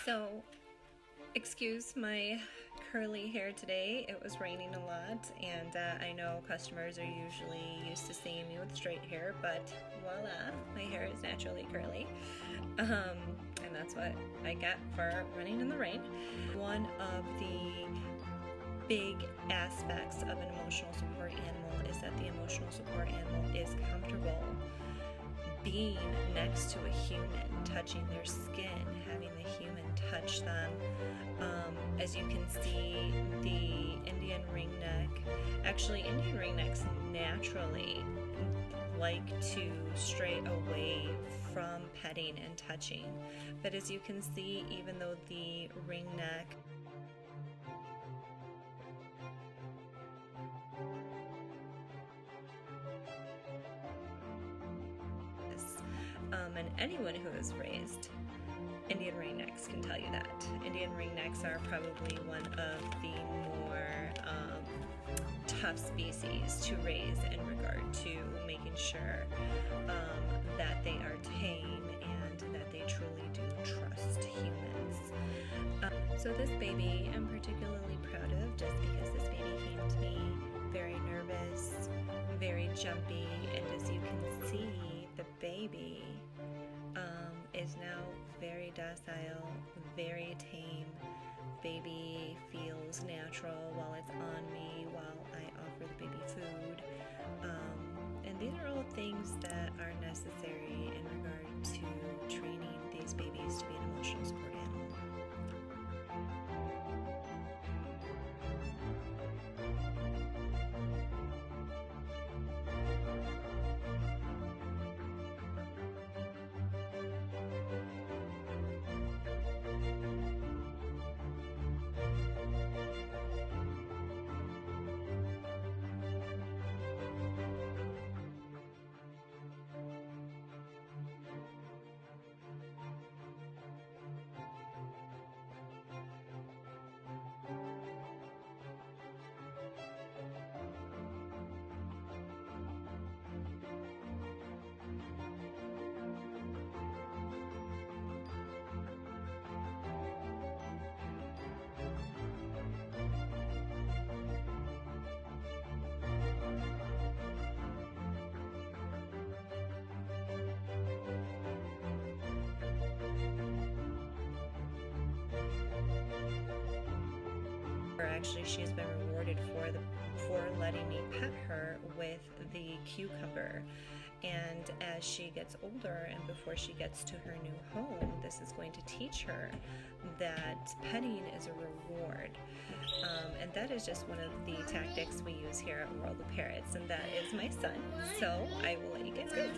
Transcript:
So, excuse my curly hair today. It was raining a lot, and I know customers are usually used to seeing me with straight hair, but voila, my hair is naturally curly. And that's what I get for running in the rain. One of the big aspects of an emotional support animal is that the emotional support animal is comfortable being next to a human, touching their skin, having the human touch them. As you can see, the Indian ringneck, actually Indian ringnecks naturally like to stray away from petting and touching. But as you can see, even though the ringneck and anyone who has raised Indian ringnecks can tell you that. Indian ringnecks are probably one of the more tough species to raise in regard to making sure that they are tame and that they truly do trust humans. So this baby I'm particularly proud of just because this baby came to me very nervous, very jumpy, and as you can see, the baby is now very docile, very tame. Baby feels natural while it's on me, while I offer the baby food. And these are all things that are necessary in regard to training these babies to be an emotional support animal. Actually, she's been rewarded for letting me pet her with the cucumber, and as she gets older and before she gets to her new home, this is going to teach her that petting is a reward, and that is just one of the tactics we use here at World of Parrots, and that is my son. So I will let you guys go.